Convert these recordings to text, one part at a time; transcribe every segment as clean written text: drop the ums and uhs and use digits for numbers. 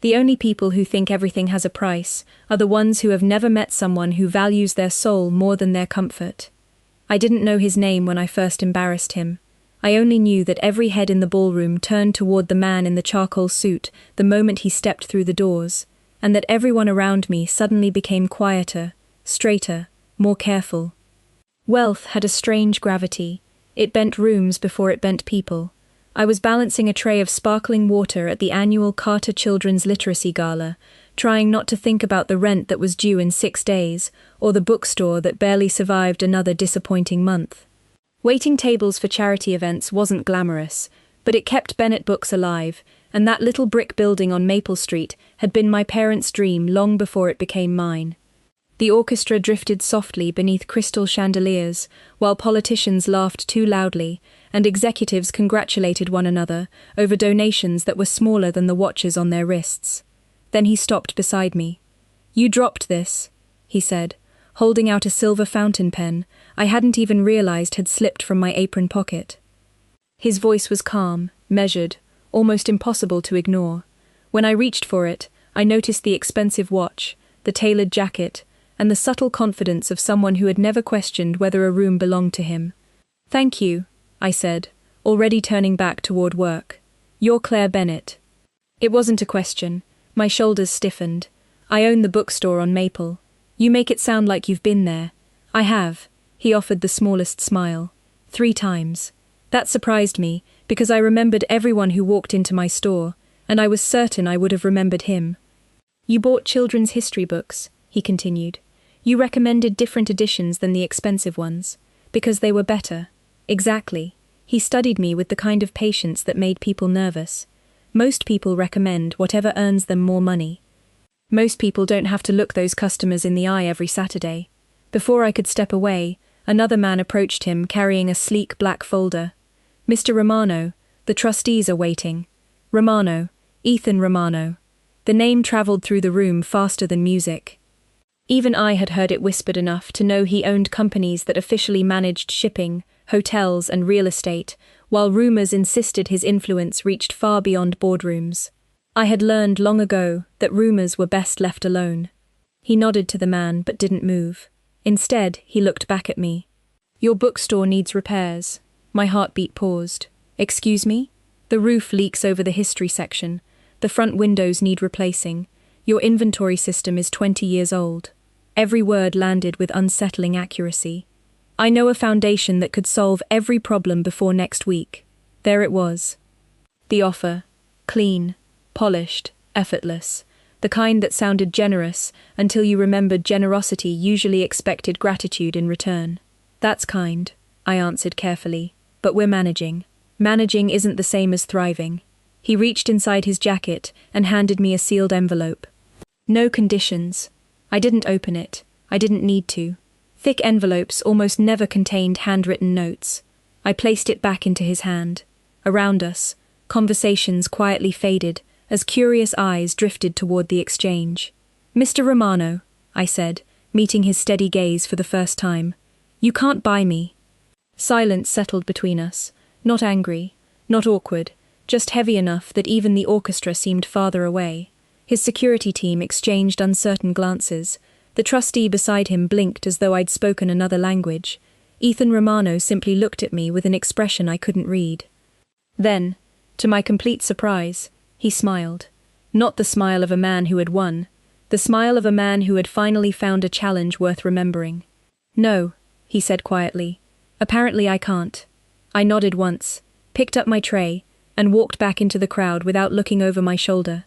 The only people who think everything has a price are the ones who have never met someone who values their soul more than their comfort. I didn't know his name when I first embarrassed him. I only knew that every head in the ballroom turned toward the man in the charcoal suit the moment he stepped through the doors, and that everyone around me suddenly became quieter, straighter, more careful. Wealth had a strange gravity. It bent rooms before it bent people. I was balancing a tray of sparkling water at the annual Carter Children's Literacy Gala, trying not to think about the rent that was due in 6 days, or the bookstore that barely survived another disappointing month. Waiting tables for charity events wasn't glamorous, but it kept Bennett Books alive, and that little brick building on Maple Street had been my parents' dream long before it became mine. The orchestra drifted softly beneath crystal chandeliers, while politicians laughed too loudly, and executives congratulated one another over donations that were smaller than the watches on their wrists. Then he stopped beside me. "You dropped this," he said, holding out a silver fountain pen I hadn't even realized had slipped from my apron pocket. His voice was calm, measured, almost impossible to ignore. When I reached for it, I noticed the expensive watch, the tailored jacket, and the subtle confidence of someone who had never questioned whether a room belonged to him. "Thank you," I said, already turning back toward work. "You're Claire Bennett." It wasn't a question. My shoulders stiffened. "I own the bookstore on Maple." "You make it sound like you've been there." "I have," he offered the smallest smile. 3 times. That surprised me, because I remembered everyone who walked into my store, and I was certain I would have remembered him. "You bought children's history books," he continued. "You recommended different editions than the expensive ones, because they were better." Exactly. He studied me with the kind of patience that made people nervous. Most people recommend whatever earns them more money. Most people don't have to look those customers in the eye every Saturday. Before I could step away, another man approached him carrying a sleek black folder. "Mr. Romano, the trustees are waiting." Romano, Ethan Romano. The name traveled through the room faster than music. Even I had heard it whispered enough to know he owned companies that officially managed shipping, hotels, and real estate, while rumors insisted his influence reached far beyond boardrooms. I had learned long ago that rumors were best left alone. He nodded to the man but didn't move. Instead, he looked back at me. "Your bookstore needs repairs." My heartbeat paused. "Excuse me?" "The roof leaks over the history section. The front windows need replacing. Your inventory system is 20 years old." Every word landed with unsettling accuracy. "I know a foundation that could solve every problem before next week." There it was. The offer. Clean, polished, effortless. The kind that sounded generous until you remembered generosity usually expected gratitude in return. "That's kind," I answered carefully, "but we're managing." "Managing isn't the same as thriving." He reached inside his jacket and handed me a sealed envelope. No conditions. I didn't open it. I didn't need to. Thick envelopes almost never contained handwritten notes. I placed it back into his hand. Around us, conversations quietly faded as curious eyes drifted toward the exchange. "Mr. Romano," I said, meeting his steady gaze for the first time, "you can't buy me." Silence settled between us, not angry, not awkward, just heavy enough that even the orchestra seemed farther away. His security team exchanged uncertain glances. The trustee beside him blinked as though I'd spoken another language. Ethan Romano simply looked at me with an expression I couldn't read. Then, to my complete surprise, he smiled. Not the smile of a man who had won, the smile of a man who had finally found a challenge worth remembering. "No," he said quietly. "Apparently I can't." I nodded once, picked up my tray, and walked back into the crowd without looking over my shoulder.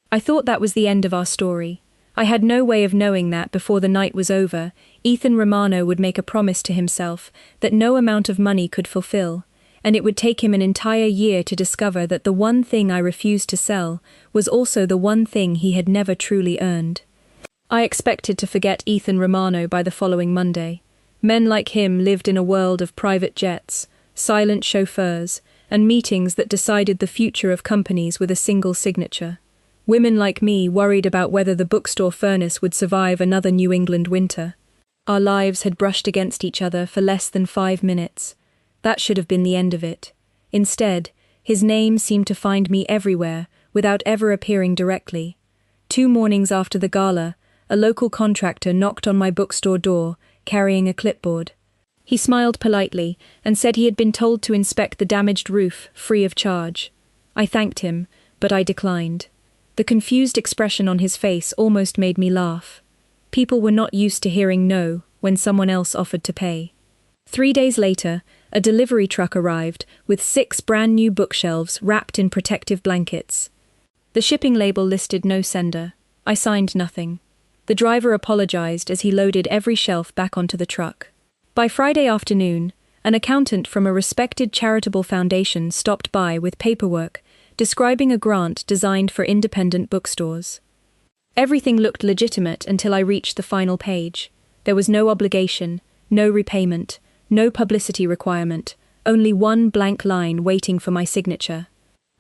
I thought that was the end of our story. I had no way of knowing that before the night was over, Ethan Romano would make a promise to himself that no amount of money could fulfill, and it would take him an entire year to discover that the one thing I refused to sell was also the one thing he had never truly earned. I expected to forget Ethan Romano by the following Monday. Men like him lived in a world of private jets, silent chauffeurs, and meetings that decided the future of companies with a single signature. Women like me worried about whether the bookstore furnace would survive another New England winter. Our lives had brushed against each other for less than 5 minutes. That should have been the end of it. Instead, his name seemed to find me everywhere, without ever appearing directly. 2 mornings after the gala, a local contractor knocked on my bookstore door, carrying a clipboard. He smiled politely and said he had been told to inspect the damaged roof, free of charge. I thanked him, but I declined. The confused expression on his face almost made me laugh. People were not used to hearing no when someone else offered to pay. 3 days later, a delivery truck arrived with 6 brand new bookshelves wrapped in protective blankets. The shipping label listed no sender. I signed nothing. The driver apologized as he loaded every shelf back onto the truck. By Friday afternoon, an accountant from a respected charitable foundation stopped by with paperwork describing a grant designed for independent bookstores. Everything looked legitimate until I reached the final page. There was no obligation, no repayment, no publicity requirement, only one blank line waiting for my signature.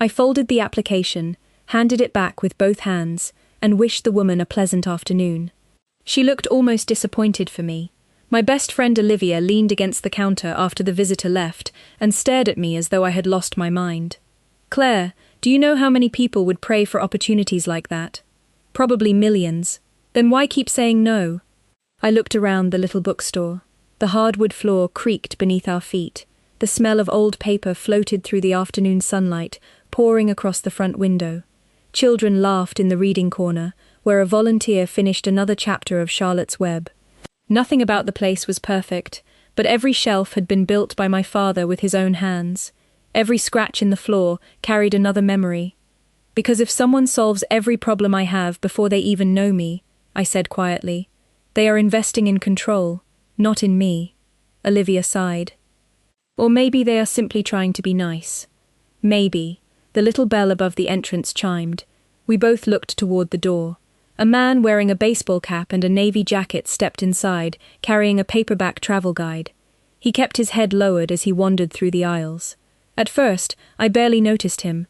I folded the application, handed it back with both hands, and wished the woman a pleasant afternoon. She looked almost disappointed for me. My best friend Olivia leaned against the counter after the visitor left and stared at me as though I had lost my mind. "Claire, do you know how many people would pray for opportunities like that? Probably millions. Then why keep saying no?" I looked around the little bookstore. The hardwood floor creaked beneath our feet. The smell of old paper floated through the afternoon sunlight, pouring across the front window. Children laughed in the reading corner, where a volunteer finished another chapter of Charlotte's Web. Nothing about the place was perfect, but every shelf had been built by my father with his own hands. Every scratch in the floor carried another memory. "Because if someone solves every problem I have before they even know me," I said quietly, "they are investing in control, not in me." Olivia sighed. "Or maybe they are simply trying to be nice." Maybe. The little bell above the entrance chimed. We both looked toward the door. A man wearing a baseball cap and a navy jacket stepped inside, carrying a paperback travel guide. He kept his head lowered as he wandered through the aisles. At first, I barely noticed him.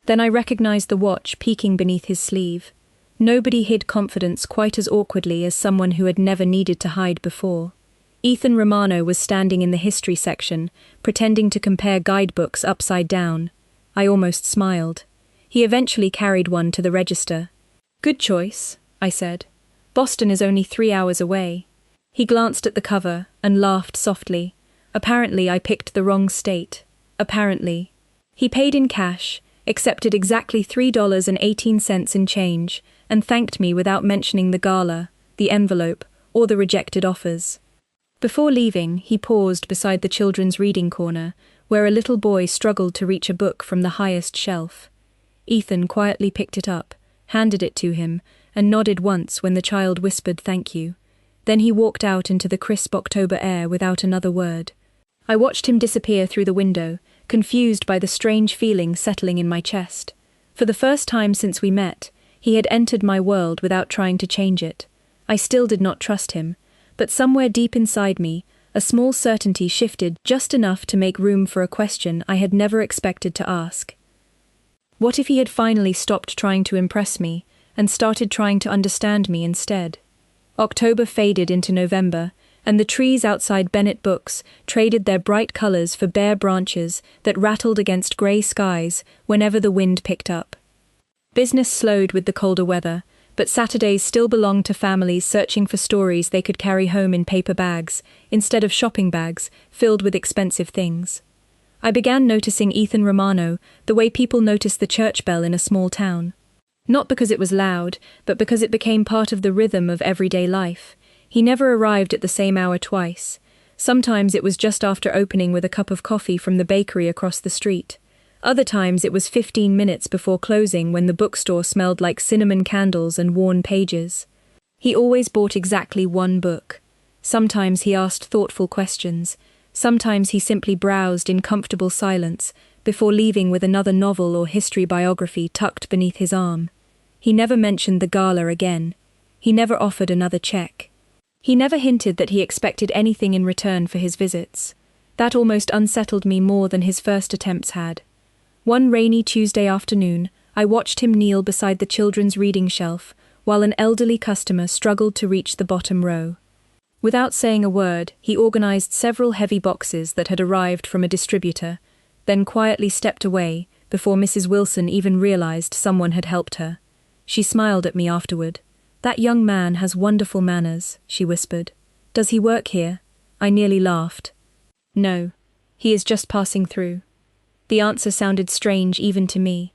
Then I recognized the watch peeking beneath his sleeve. Nobody hid confidence quite as awkwardly as someone who had never needed to hide before. Ethan Romano was standing in the history section, pretending to compare guidebooks upside down. I almost smiled. He eventually carried one to the register. "Good choice," I said. "Boston is only 3 hours away." He glanced at the cover and laughed softly. Apparently I picked the wrong state. Apparently. He paid in cash, accepted exactly $3.18 in change, and thanked me without mentioning the gala, the envelope, or the rejected offers. Before leaving, he paused beside the children's reading corner, where a little boy struggled to reach a book from the highest shelf. Ethan quietly picked it up, handed it to him, and nodded once when the child whispered thank you. Then he walked out into the crisp October air without another word. I watched him disappear through the window, confused by the strange feeling settling in my chest. For the first time since we met, he had entered my world without trying to change it. I still did not trust him, but somewhere deep inside me, a small certainty shifted just enough to make room for a question I had never expected to ask. What if he had finally stopped trying to impress me and started trying to understand me instead? October faded into November, and the trees outside Bennett Books traded their bright colors for bare branches that rattled against gray skies whenever the wind picked up. Business slowed with the colder weather, but Saturdays still belonged to families searching for stories they could carry home in paper bags, instead of shopping bags filled with expensive things. I began noticing Ethan Romano the way people notice the church bell in a small town. Not because it was loud, but because it became part of the rhythm of everyday life. He never arrived at the same hour twice. Sometimes it was just after opening with a cup of coffee from the bakery across the street. Other times it was 15 minutes before closing when the bookstore smelled like cinnamon candles and worn pages. He always bought exactly one book. Sometimes he asked thoughtful questions. Sometimes he simply browsed in comfortable silence before leaving with another novel or history biography tucked beneath his arm. He never mentioned the gala again. He never offered another check. He never hinted that he expected anything in return for his visits. That almost unsettled me more than his first attempts had. One rainy Tuesday afternoon, I watched him kneel beside the children's reading shelf while an elderly customer struggled to reach the bottom row. Without saying a word, he organized several heavy boxes that had arrived from a distributor, then quietly stepped away before Mrs. Wilson even realized someone had helped her. She smiled at me afterward. "That young man has wonderful manners," she whispered. "Does he work here?" I nearly laughed. "No. He is just passing through." The answer sounded strange even to me.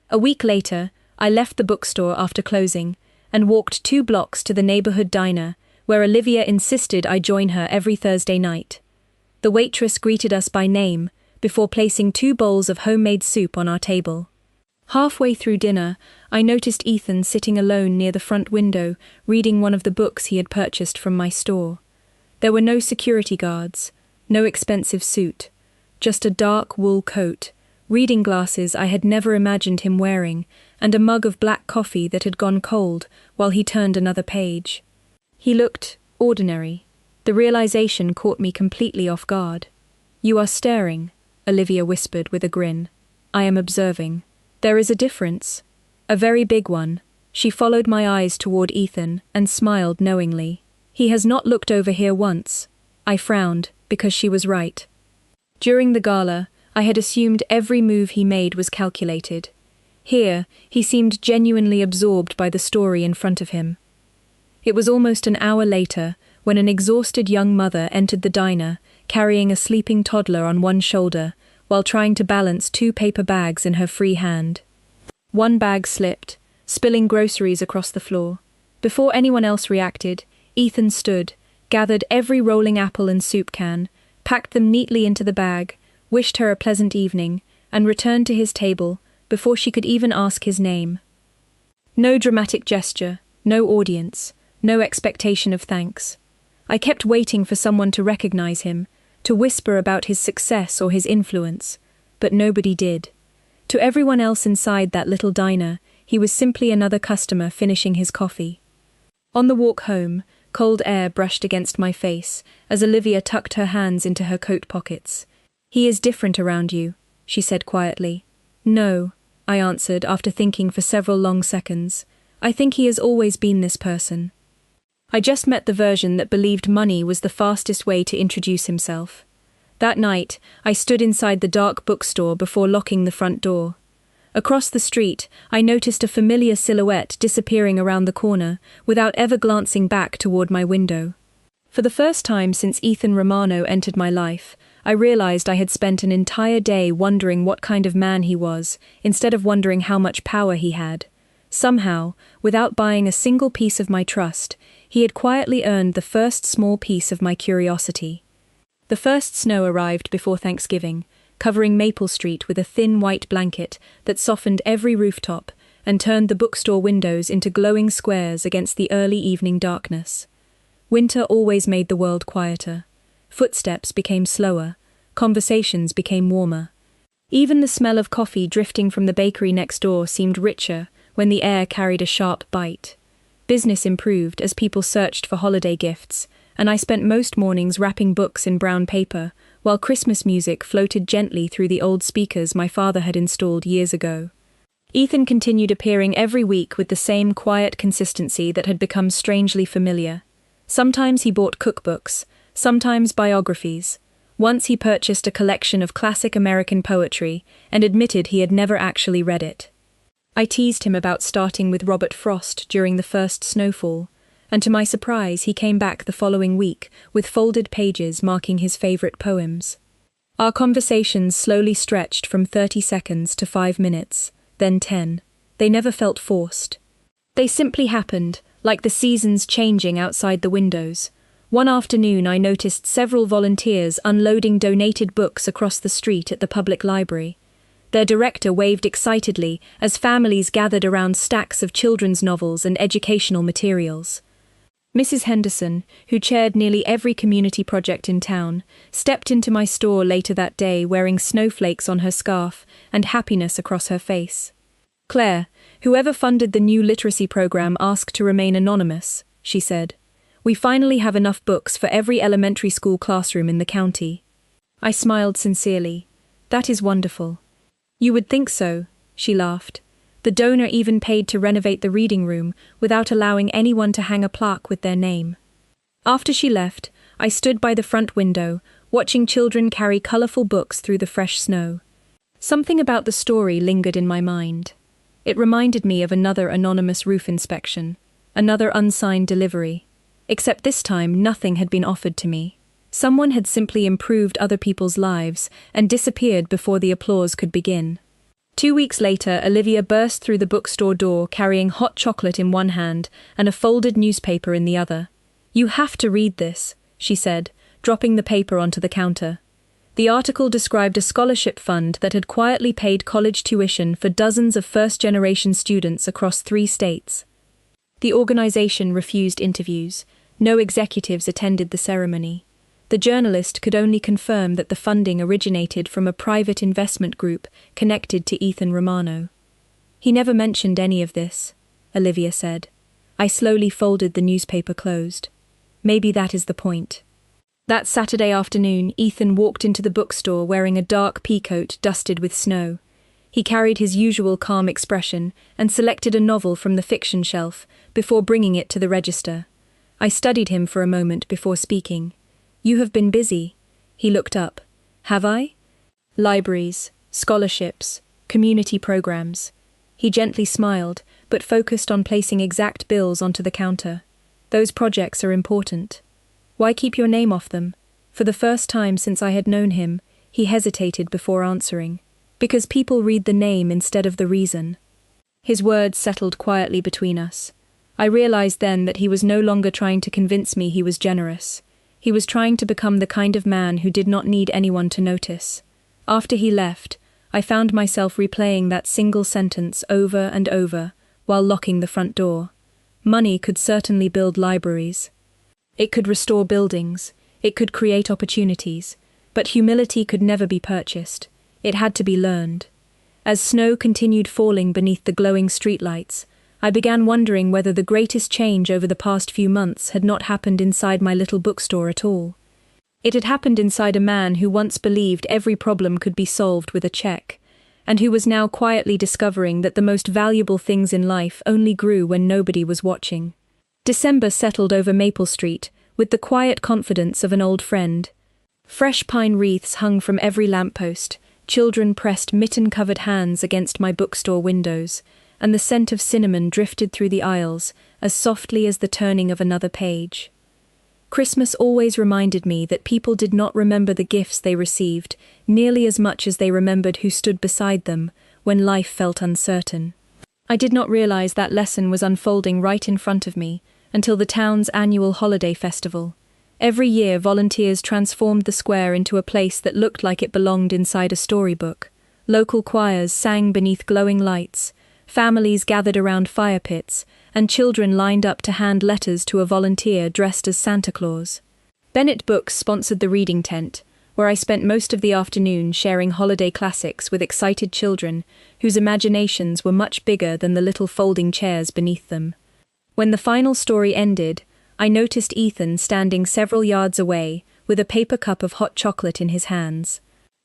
A week later, I left the bookstore after closing and walked 2 blocks to the neighborhood diner, where Olivia insisted I join her every Thursday night. The waitress greeted us by name before placing 2 bowls of homemade soup on our table. Halfway through dinner, I noticed Ethan sitting alone near the front window, reading one of the books he had purchased from my store. There were no security guards, no expensive suit, just a dark wool coat, reading glasses I had never imagined him wearing, and a mug of black coffee that had gone cold while he turned another page. He looked ordinary. The realization caught me completely off guard. "You are staring," Olivia whispered with a grin. "I am observing. There is a difference. A very big one." She followed my eyes toward Ethan and smiled knowingly. "He has not looked over here once." I frowned, because she was right. During the gala, I had assumed every move he made was calculated. Here, he seemed genuinely absorbed by the story in front of him. It was almost an hour later when an exhausted young mother entered the diner, carrying a sleeping toddler on one shoulder, while trying to balance 2 paper bags in her free hand. One bag slipped, spilling groceries across the floor. Before anyone else reacted, Ethan stood, gathered every rolling apple and soup can, packed them neatly into the bag, wished her a pleasant evening, and returned to his table before she could even ask his name. No dramatic gesture, no audience, no expectation of thanks. I kept waiting for someone to recognize him, to whisper about his success or his influence, but nobody did. To everyone else inside that little diner, he was simply another customer finishing his coffee. On the walk home, cold air brushed against my face as Olivia tucked her hands into her coat pockets. "He is different around you," she said quietly. "No," I answered after thinking for several long seconds. "I think he has always been this person." I just met the version that believed money was the fastest way to introduce himself. That night, I stood inside the dark bookstore before locking the front door. Across the street, I noticed a familiar silhouette disappearing around the corner without ever glancing back toward my window. For the first time since Ethan Romano entered my life, I realized I had spent an entire day wondering what kind of man he was, instead of wondering how much power he had. Somehow, without buying a single piece of my trust, he had quietly earned the first small piece of my curiosity. The first snow arrived before Thanksgiving, covering Maple Street with a thin white blanket that softened every rooftop and turned the bookstore windows into glowing squares against the early evening darkness. Winter always made the world quieter. Footsteps became slower, conversations became warmer. Even the smell of coffee drifting from the bakery next door seemed richer when the air carried a sharp bite. Business improved as people searched for holiday gifts, and I spent most mornings wrapping books in brown paper, while Christmas music floated gently through the old speakers my father had installed years ago. Ethan continued appearing every week with the same quiet consistency that had become strangely familiar. Sometimes he bought cookbooks, sometimes biographies. Once he purchased a collection of classic American poetry and admitted he had never actually read it. I teased him about starting with Robert Frost during the first snowfall, and to my surprise he came back the following week with folded pages marking his favorite poems. Our conversations slowly stretched from 30 seconds to 5 minutes, then 10. They never felt forced. They simply happened, like the seasons changing outside the windows. One afternoon I noticed several volunteers unloading donated books across the street at the public library. Their director waved excitedly as families gathered around stacks of children's novels and educational materials. Mrs. Henderson, who chaired nearly every community project in town, stepped into my store later that day wearing snowflakes on her scarf and happiness across her face. "Claire, whoever funded the new literacy program asked to remain anonymous," she said. "We finally have enough books for every elementary school classroom in the county." I smiled sincerely. "That is wonderful." "You would think so," she laughed. "The donor even paid to renovate the reading room without allowing anyone to hang a plaque with their name." After she left, I stood by the front window, watching children carry colorful books through the fresh snow. Something about the story lingered in my mind. It reminded me of another anonymous roof inspection, another unsigned delivery. Except this time, nothing had been offered to me. Someone had simply improved other people's lives and disappeared before the applause could begin. 2 weeks later, Olivia burst through the bookstore door carrying hot chocolate in one hand and a folded newspaper in the other. "You have to read this," she said, dropping the paper onto the counter. The article described a scholarship fund that had quietly paid college tuition for dozens of first-generation students across 3 states. The organization refused interviews. No executives attended the ceremony. The journalist could only confirm that the funding originated from a private investment group connected to Ethan Romano. "He never mentioned any of this," Olivia said. I slowly folded the newspaper closed. Maybe that is the point. That Saturday afternoon, Ethan walked into the bookstore wearing a dark peacoat dusted with snow. He carried his usual calm expression and selected a novel from the fiction shelf before bringing it to the register. I studied him for a moment before speaking. "You have been busy." He looked up. "Have I?" "Libraries, scholarships, community programs." He gently smiled, but focused on placing exact bills onto the counter. "Those projects are important." "Why keep your name off them?" For the first time since I had known him, he hesitated before answering. "Because people read the name instead of the reason." His words settled quietly between us. I realized then that he was no longer trying to convince me he was generous. He was trying to become the kind of man who did not need anyone to notice. After he left, I found myself replaying that single sentence over and over while locking the front door. Money could certainly build libraries. It could restore buildings. It could create opportunities. But humility could never be purchased. It had to be learned. As snow continued falling beneath the glowing streetlights, I began wondering whether the greatest change over the past few months had not happened inside my little bookstore at all. It had happened inside a man who once believed every problem could be solved with a check, and who was now quietly discovering that the most valuable things in life only grew when nobody was watching. December settled over Maple Street with the quiet confidence of an old friend. Fresh pine wreaths hung from every lamppost, children pressed mitten-covered hands against my bookstore windows, and the scent of cinnamon drifted through the aisles as softly as the turning of another page. Christmas always reminded me that people did not remember the gifts they received nearly as much as they remembered who stood beside them when life felt uncertain. I did not realize that lesson was unfolding right in front of me until the town's annual holiday festival. Every year, volunteers transformed the square into a place that looked like it belonged inside a storybook. Local choirs sang beneath glowing lights, families gathered around fire pits, and children lined up to hand letters to a volunteer dressed as Santa Claus. Bennett Books sponsored the reading tent, where I spent most of the afternoon sharing holiday classics with excited children whose imaginations were much bigger than the little folding chairs beneath them. When the final story ended, I noticed Ethan standing several yards away with a paper cup of hot chocolate in his hands.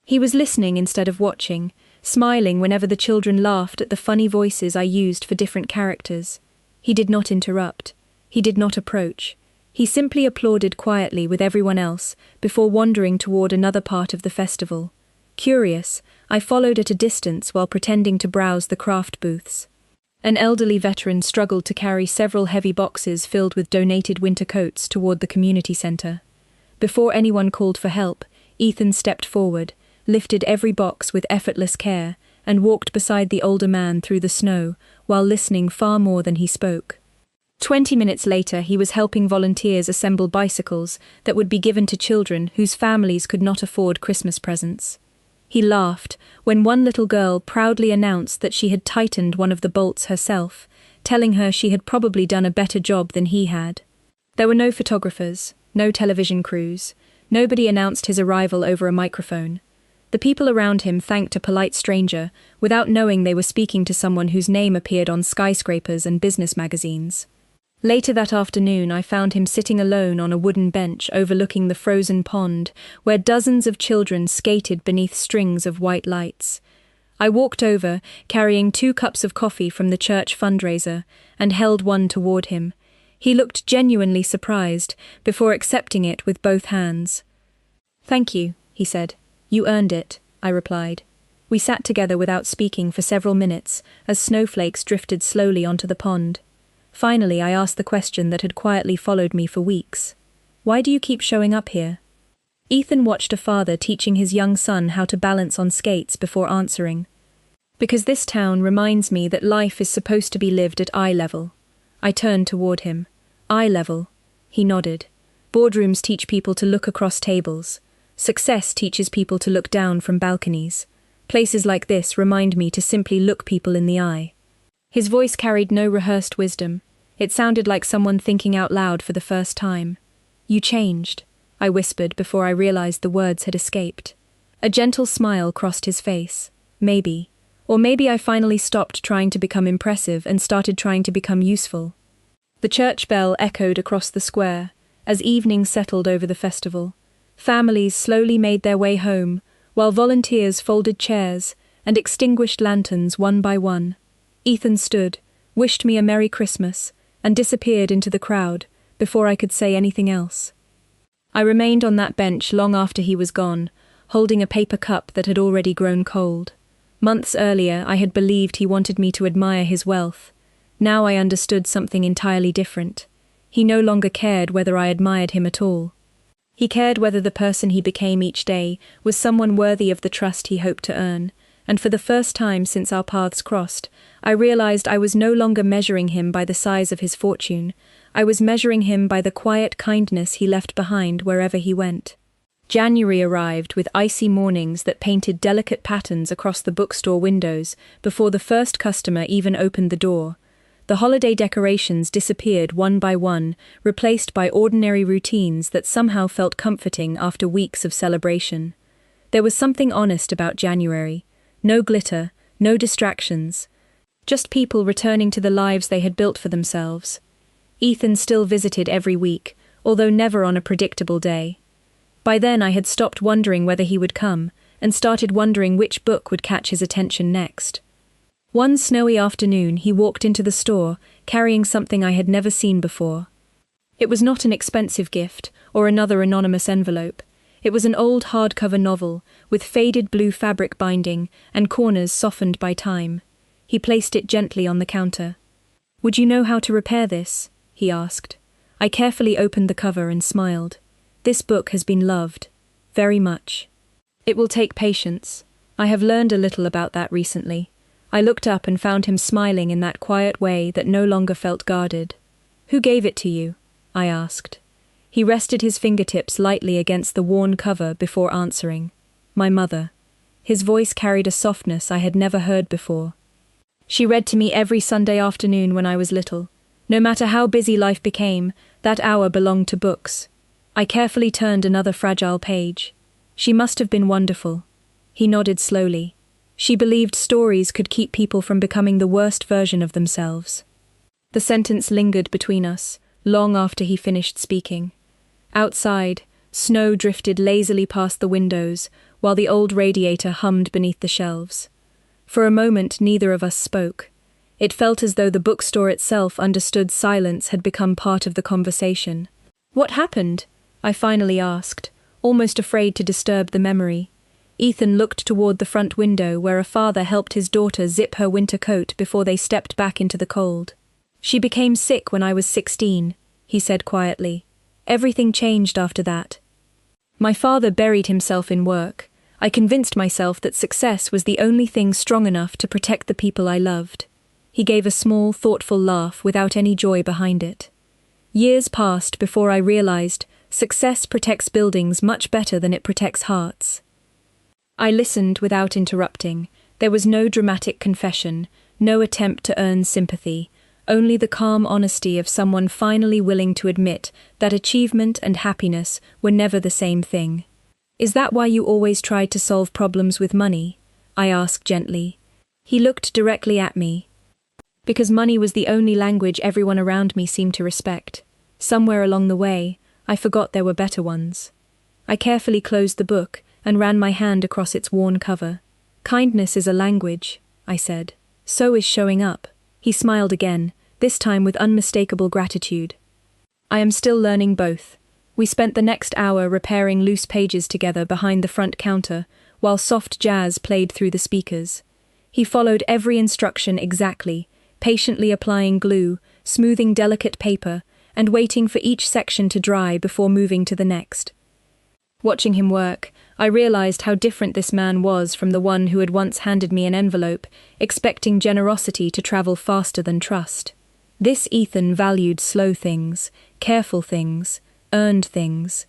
He was listening instead of watching, smiling whenever the children laughed at the funny voices I used for different characters. He did not interrupt. He did not approach. He simply applauded quietly with everyone else before wandering toward another part of the festival. Curious, I followed at a distance while pretending to browse the craft booths. An elderly veteran struggled to carry several heavy boxes filled with donated winter coats toward the community center. Before anyone called for help, Ethan stepped forward, lifted every box with effortless care, and walked beside the older man through the snow while listening far more than he spoke. 20 minutes later, he was helping volunteers assemble bicycles that would be given to children whose families could not afford Christmas presents. He laughed when one little girl proudly announced that she had tightened one of the bolts herself, telling her she had probably done a better job than he had. There were no photographers, no television crews. Nobody announced his arrival over a microphone. The people around him thanked a polite stranger without knowing they were speaking to someone whose name appeared on skyscrapers and business magazines. Later that afternoon, I found him sitting alone on a wooden bench overlooking the frozen pond, where dozens of children skated beneath strings of white lights. I walked over, carrying 2 cups of coffee from the church fundraiser, and held one toward him. He looked genuinely surprised, before accepting it with both hands. "Thank you," he said. "You earned it," I replied. We sat together without speaking for several minutes, as snowflakes drifted slowly onto the pond. Finally, I asked the question that had quietly followed me for weeks. Why do you keep showing up here? Ethan watched a father teaching his young son how to balance on skates before answering. Because this town reminds me that life is supposed to be lived at eye level. I turned toward him. Eye level. He nodded. Boardrooms teach people to look across tables. Success teaches people to look down from balconies. Places like this remind me to simply look people in the eye. His voice carried no rehearsed wisdom. It sounded like someone thinking out loud for the first time. You changed, I whispered before I realized the words had escaped. A gentle smile crossed his face. Maybe. Or maybe I finally stopped trying to become impressive and started trying to become useful. The church bell echoed across the square as evening settled over the festival. Families slowly made their way home, while volunteers folded chairs and extinguished lanterns one by one. Ethan stood, wished me a Merry Christmas, and disappeared into the crowd before I could say anything else. I remained on that bench long after he was gone, holding a paper cup that had already grown cold. Months earlier, I had believed he wanted me to admire his wealth. Now I understood something entirely different. He no longer cared whether I admired him at all. He cared whether the person he became each day was someone worthy of the trust he hoped to earn, and for the first time since our paths crossed, I realized I was no longer measuring him by the size of his fortune. I was measuring him by the quiet kindness he left behind wherever he went. January arrived with icy mornings that painted delicate patterns across the bookstore windows before the first customer even opened the door. The holiday decorations disappeared one by one, replaced by ordinary routines that somehow felt comforting after weeks of celebration. There was something honest about January. No glitter, no distractions. Just people returning to the lives they had built for themselves. Ethan still visited every week, although never on a predictable day. By then I had stopped wondering whether he would come, and started wondering which book would catch his attention next. One snowy afternoon he walked into the store, carrying something I had never seen before. It was not an expensive gift, or another anonymous envelope. It was an old hardcover novel, with faded blue fabric binding, and corners softened by time. He placed it gently on the counter. "Would you know how to repair this?" he asked. I carefully opened the cover and smiled. This book has been loved. Very much. It will take patience. I have learned a little about that recently. I looked up and found him smiling in that quiet way that no longer felt guarded. "Who gave it to you?" I asked. He rested his fingertips lightly against the worn cover before answering. "My mother." His voice carried a softness I had never heard before. "She read to me every Sunday afternoon when I was little. No matter how busy life became, that hour belonged to books." I carefully turned another fragile page. "She must have been wonderful." He nodded slowly. "She believed stories could keep people from becoming the worst version of themselves." The sentence lingered between us, long after he finished speaking. Outside, snow drifted lazily past the windows, while the old radiator hummed beneath the shelves. For a moment, neither of us spoke. It felt as though the bookstore itself understood silence had become part of the conversation. "What happened?" I finally asked, almost afraid to disturb the memory. Ethan looked toward the front window where a father helped his daughter zip her winter coat before they stepped back into the cold. "She became sick when I was 16, he said quietly. "Everything changed after that. My father buried himself in work. I convinced myself that success was the only thing strong enough to protect the people I loved." He gave a small, thoughtful laugh without any joy behind it. Years passed before I realized success protects buildings much better than it protects hearts. I listened without interrupting. There was no dramatic confession, no attempt to earn sympathy, only the calm honesty of someone finally willing to admit that achievement and happiness were never the same thing. "Is that why you always tried to solve problems with money?" I asked gently. He looked directly at me. "Because money was the only language everyone around me seemed to respect. Somewhere along the way, I forgot there were better ones." I carefully closed the book and ran my hand across its worn cover. "Kindness is a language," I said. "So is showing up." He smiled again, this time with unmistakable gratitude. "I am still learning both." We spent the next hour repairing loose pages together behind the front counter, while soft jazz played through the speakers. He followed every instruction exactly, patiently applying glue, smoothing delicate paper, and waiting for each section to dry before moving to the next. Watching him work, I realized how different this man was from the one who had once handed me an envelope, expecting generosity to travel faster than trust. This Ethan valued slow things, careful things, earned things.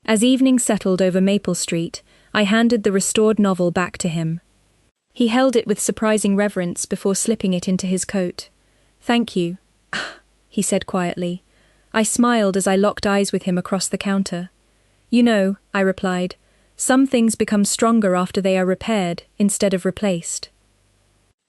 As evening settled over Maple Street, I handed the restored novel back to him. He held it with surprising reverence before slipping it into his coat. "Thank you," he said quietly. I smiled as I locked eyes with him across the counter. "You know," I replied, "some things become stronger after they are repaired instead of replaced."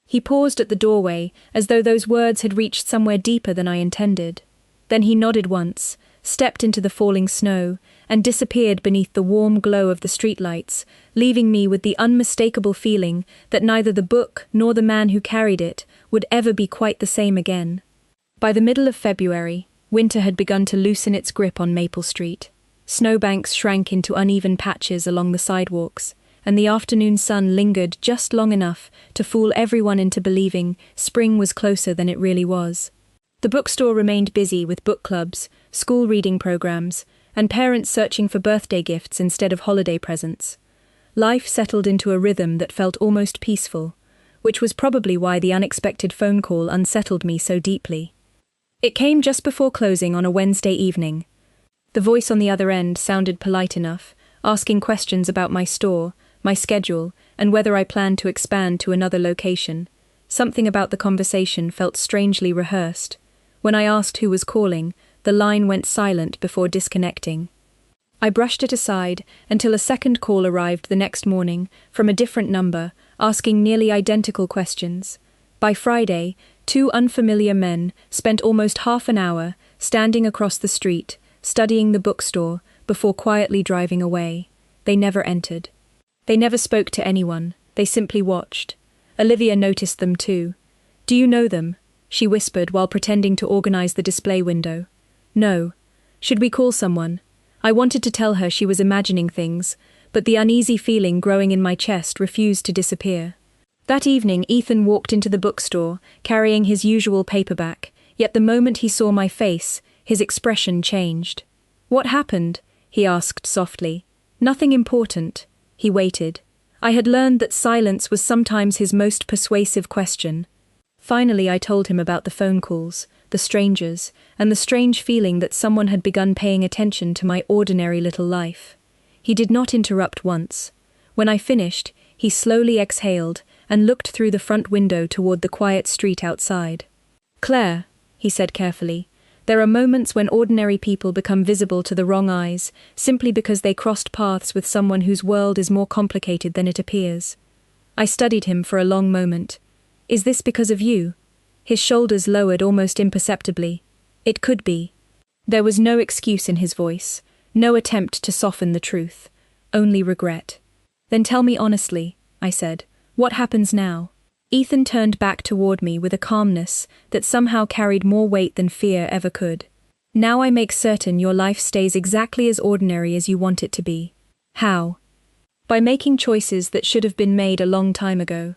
He paused at the doorway, as though those words had reached somewhere deeper than I intended. Then he nodded once, stepped into the falling snow, and disappeared beneath the warm glow of the streetlights, leaving me with the unmistakable feeling that neither the book nor the man who carried it would ever be quite the same again. By the middle of February, winter had begun to loosen its grip on Maple Street. Snowbanks shrank into uneven patches along the sidewalks, and the afternoon sun lingered just long enough to fool everyone into believing spring was closer than it really was. The bookstore remained busy with book clubs, school reading programs, and parents searching for birthday gifts instead of holiday presents. Life settled into a rhythm that felt almost peaceful, which was probably why the unexpected phone call unsettled me so deeply. It came just before closing on a Wednesday evening. The voice on the other end sounded polite enough, asking questions about my store, my schedule, and whether I planned to expand to another location. Something about the conversation felt strangely rehearsed. When I asked who was calling, the line went silent before disconnecting. I brushed it aside until a second call arrived the next morning from a different number, asking nearly identical questions. By Friday, two unfamiliar men spent almost half an hour standing across the street, studying the bookstore, before quietly driving away. They never entered. They never spoke to anyone, they simply watched. Olivia noticed them too. "Do you know them?" she whispered while pretending to organize the display window. "No. Should we call someone?" I wanted to tell her she was imagining things, but the uneasy feeling growing in my chest refused to disappear. That evening, Ethan walked into the bookstore, carrying his usual paperback, yet the moment he saw my face, his expression changed. "What happened?" he asked softly. "Nothing important." He waited. I had learned that silence was sometimes his most persuasive question. Finally, I told him about the phone calls, the strangers, and the strange feeling that someone had begun paying attention to my ordinary little life. He did not interrupt once. When I finished, he slowly exhaled and looked through the front window toward the quiet street outside. "Claire," he said carefully, "there are moments when ordinary people become visible to the wrong eyes, simply because they crossed paths with someone whose world is more complicated than it appears." I studied him for a long moment. "Is this because of you?" His shoulders lowered almost imperceptibly. It could be. There was no excuse in his voice, no attempt to soften the truth, only regret. "Then tell me honestly," I said, "what happens now?" Ethan turned back toward me with a calmness that somehow carried more weight than fear ever could. "Now I make certain your life stays exactly as ordinary as you want it to be." "How?" "By making choices that should have been made a long time ago."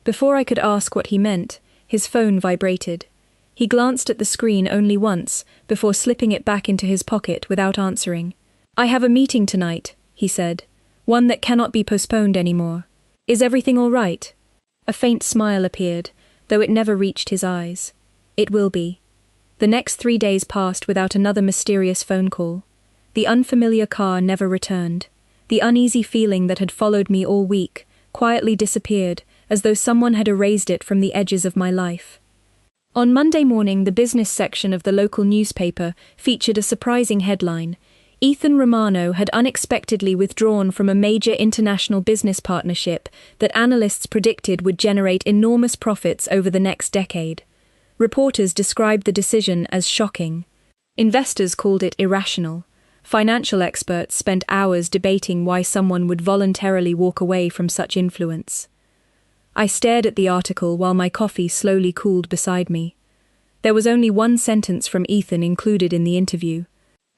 Before I could ask what he meant, his phone vibrated. He glanced at the screen only once, before slipping it back into his pocket without answering. "I have a meeting tonight," he said. "One that cannot be postponed anymore. Is everything all right?" A faint smile appeared, though it never reached his eyes. "It will be." The next 3 days passed without another mysterious phone call. The unfamiliar car never returned. The uneasy feeling that had followed me all week quietly disappeared, as though someone had erased it from the edges of my life. On Monday morning, the business section of the local newspaper featured a surprising headline. Ethan Romano had unexpectedly withdrawn from a major international business partnership that analysts predicted would generate enormous profits over the next decade. Reporters described the decision as shocking. Investors called it irrational. Financial experts spent hours debating why someone would voluntarily walk away from such influence. I stared at the article while my coffee slowly cooled beside me. There was only one sentence from Ethan included in the interview.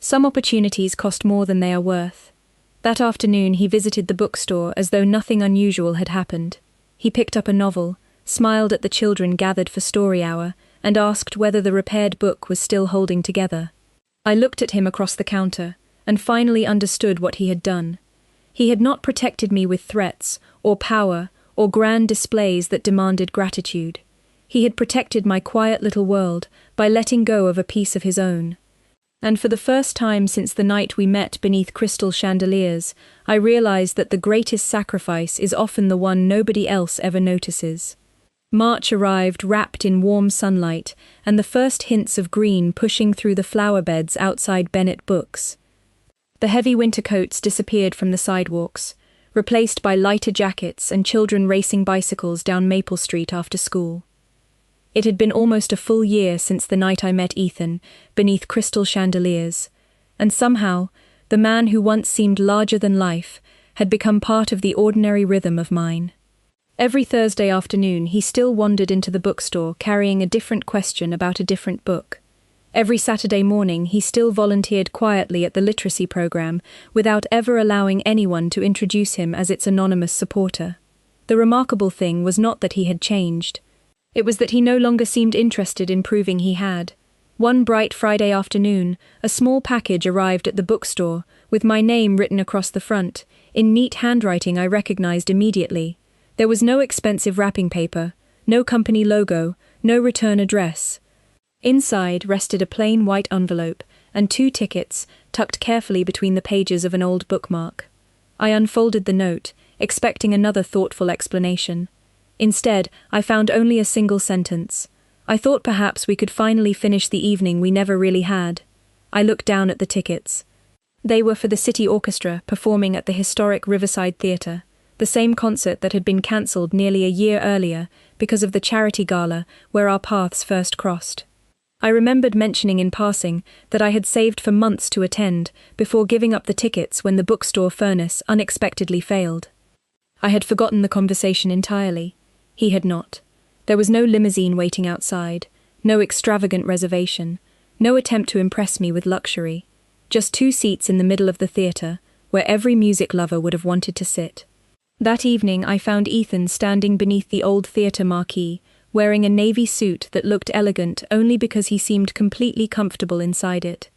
"Some opportunities cost more than they are worth." That afternoon he visited the bookstore as though nothing unusual had happened. He picked up a novel, smiled at the children gathered for story hour, and asked whether the repaired book was still holding together. I looked at him across the counter, and finally understood what he had done. He had not protected me with threats, or power, or grand displays that demanded gratitude. He had protected my quiet little world by letting go of a piece of his own. And for the first time since the night we met beneath crystal chandeliers, I realized that the greatest sacrifice is often the one nobody else ever notices. March arrived wrapped in warm sunlight, and the first hints of green pushing through the flower beds outside Bennett Books. The heavy winter coats disappeared from the sidewalks, replaced by lighter jackets and children racing bicycles down Maple Street after school. It had been almost a full year since the night I met Ethan, beneath crystal chandeliers, and somehow, the man who once seemed larger than life had become part of the ordinary rhythm of mine. Every Thursday afternoon he still wandered into the bookstore carrying a different question about a different book. Every Saturday morning he still volunteered quietly at the literacy program without ever allowing anyone to introduce him as its anonymous supporter. The remarkable thing was not that he had changed. It was that he no longer seemed interested in proving he had. One bright Friday afternoon, a small package arrived at the bookstore, with my name written across the front, in neat handwriting I recognized immediately. There was no expensive wrapping paper, no company logo, no return address. Inside rested a plain white envelope and 2 tickets tucked carefully between the pages of an old bookmark. I unfolded the note, expecting another thoughtful explanation. Instead, I found only a single sentence. I thought perhaps we could finally finish the evening we never really had. I looked down at the tickets. They were for the City Orchestra performing at the historic Riverside Theatre, the same concert that had been cancelled nearly a year earlier because of the charity gala where our paths first crossed. I remembered mentioning in passing that I had saved for months to attend before giving up the tickets when the bookstore furnace unexpectedly failed. I had forgotten the conversation entirely. He had not. There was no limousine waiting outside, no extravagant reservation, no attempt to impress me with luxury. Just 2 seats in the middle of the theatre, where every music lover would have wanted to sit. That evening I found Ethan standing beneath the old theatre marquee, wearing a navy suit that looked elegant only because he seemed completely comfortable inside it.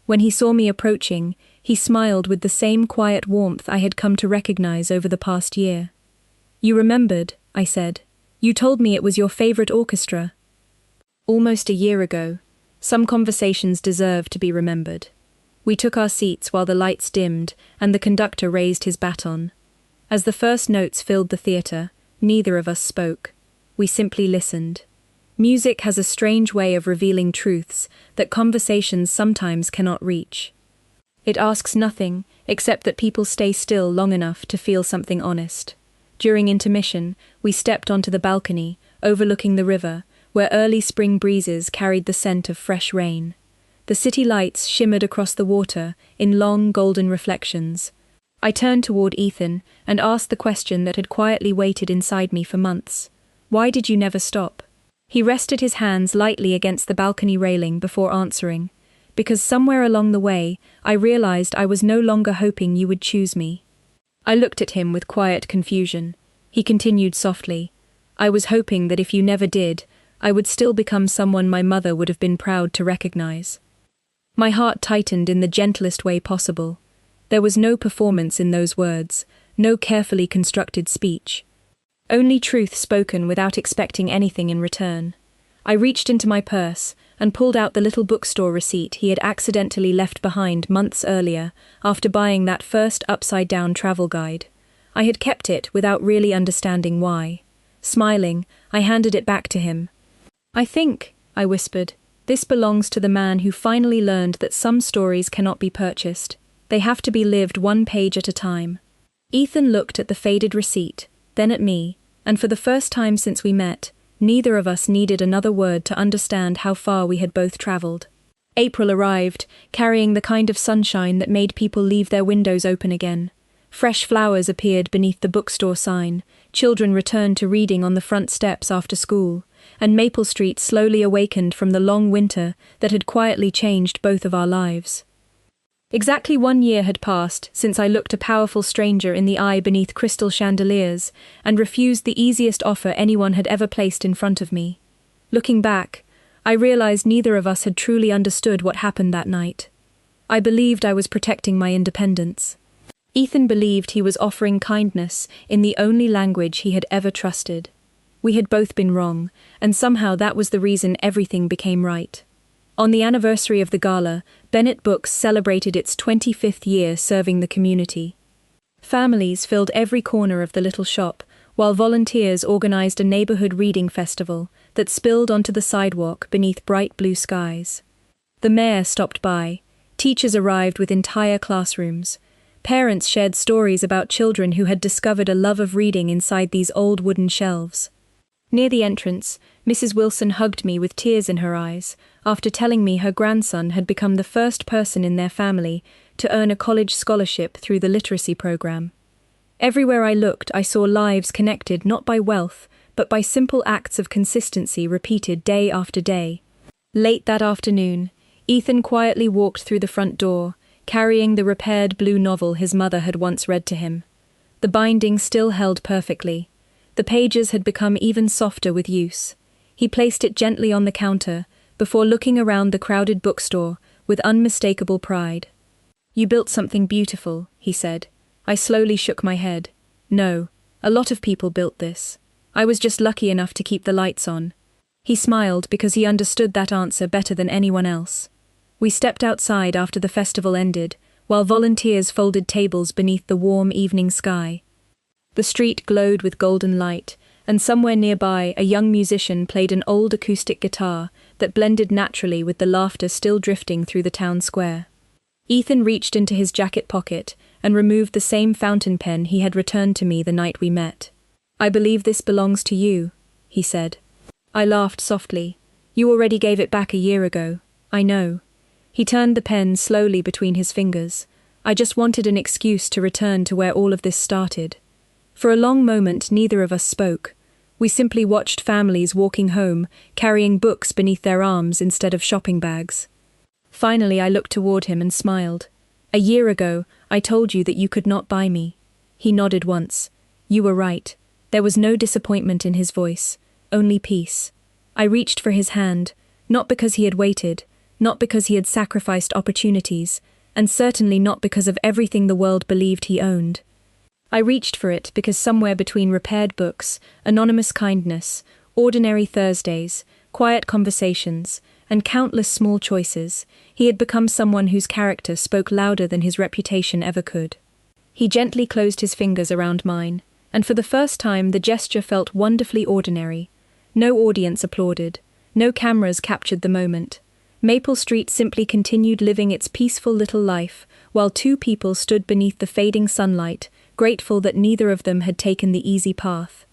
When he saw me approaching, he smiled with the same quiet warmth I had come to recognize over the past year. "You remembered," I said. "You told me it was your favorite orchestra." Almost a year ago, some conversations deserve to be remembered. We took our seats while the lights dimmed and the conductor raised his baton. As the first notes filled the theatre, neither of us spoke. We simply listened. Music has a strange way of revealing truths that conversations sometimes cannot reach. It asks nothing except that people stay still long enough to feel something honest. During intermission, we stepped onto the balcony, overlooking the river, where early spring breezes carried the scent of fresh rain. The city lights shimmered across the water in long golden reflections. I turned toward Ethan and asked the question that had quietly waited inside me for months. "Why did you never stop?" He rested his hands lightly against the balcony railing before answering. "Because somewhere along the way, I realized I was no longer hoping you would choose me." I looked at him with quiet confusion. He continued softly, "I was hoping that if you never did, I would still become someone my mother would have been proud to recognize." My heart tightened in the gentlest way possible. There was no performance in those words, no carefully constructed speech. Only truth spoken without expecting anything in return. I reached into my purse and pulled out the little bookstore receipt he had accidentally left behind months earlier after buying that first upside-down travel guide. I had kept it without really understanding why. Smiling, I handed it back to him. "I think," I whispered, "this belongs to the man who finally learned that some stories cannot be purchased. They have to be lived one page at a time." Ethan looked at the faded receipt, then at me, and for the first time since we met, neither of us needed another word to understand how far we had both traveled. April arrived, carrying the kind of sunshine that made people leave their windows open again. Fresh flowers appeared beneath the bookstore sign, children returned to reading on the front steps after school, and Maple Street slowly awakened from the long winter that had quietly changed both of our lives. Exactly 1 year had passed since I looked a powerful stranger in the eye beneath crystal chandeliers and refused the easiest offer anyone had ever placed in front of me. Looking back, I realized neither of us had truly understood what happened that night. I believed I was protecting my independence. Ethan believed he was offering kindness in the only language he had ever trusted. We had both been wrong, and somehow that was the reason everything became right. On the anniversary of the gala, Bennett Books celebrated its 25th year serving the community. Families filled every corner of the little shop, while volunteers organized a neighborhood reading festival that spilled onto the sidewalk beneath bright blue skies. The mayor stopped by, teachers arrived with entire classrooms, parents shared stories about children who had discovered a love of reading inside these old wooden shelves. Near the entrance, Mrs. Wilson hugged me with tears in her eyes after telling me her grandson had become the first person in their family to earn a college scholarship through the literacy program. Everywhere I looked, I saw lives connected not by wealth, but by simple acts of consistency repeated day after day. Late that afternoon, Ethan quietly walked through the front door, carrying the repaired blue novel his mother had once read to him. The binding still held perfectly. The pages had become even softer with use. He placed it gently on the counter, before looking around the crowded bookstore with unmistakable pride. "You built something beautiful," he said. I slowly shook my head. "No, a lot of people built this. I was just lucky enough to keep the lights on." He smiled because he understood that answer better than anyone else. We stepped outside after the festival ended, while volunteers folded tables beneath the warm evening sky. The street glowed with golden light, and somewhere nearby a young musician played an old acoustic guitar that blended naturally with the laughter still drifting through the town square. Ethan reached into his jacket pocket and removed the same fountain pen he had returned to me the night we met. "I believe this belongs to you," he said. I laughed softly. "You already gave it back a year ago. I know." He turned the pen slowly between his fingers. "I just wanted an excuse to return to where all of this started." For a long moment, neither of us spoke. We simply watched families walking home, carrying books beneath their arms instead of shopping bags. Finally, I looked toward him and smiled. "A year ago, I told you that you could not buy me." He nodded once. "You were right." There was no disappointment in his voice, only peace. I reached for his hand, not because he had waited, not because he had sacrificed opportunities, and certainly not because of everything the world believed he owned. I reached for it because somewhere between repaired books, anonymous kindness, ordinary Thursdays, quiet conversations, and countless small choices, he had become someone whose character spoke louder than his reputation ever could. He gently closed his fingers around mine, and for the first time the gesture felt wonderfully ordinary. No audience applauded, no cameras captured the moment. Maple Street simply continued living its peaceful little life, while two people stood beneath the fading sunlight, grateful that neither of them had taken the easy path.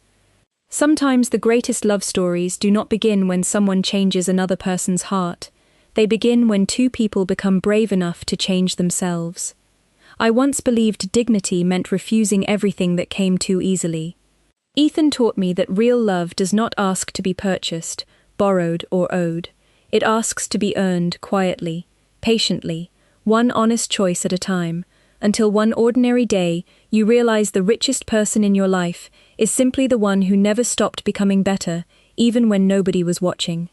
Sometimes the greatest love stories do not begin when someone changes another person's heart. They begin when two people become brave enough to change themselves. I once believed dignity meant refusing everything that came too easily. Ethan taught me that real love does not ask to be purchased, borrowed, or owed. It asks to be earned quietly, patiently, one honest choice at a time, until one ordinary day you realize the richest person in your life is simply the one who never stopped becoming better, even when nobody was watching.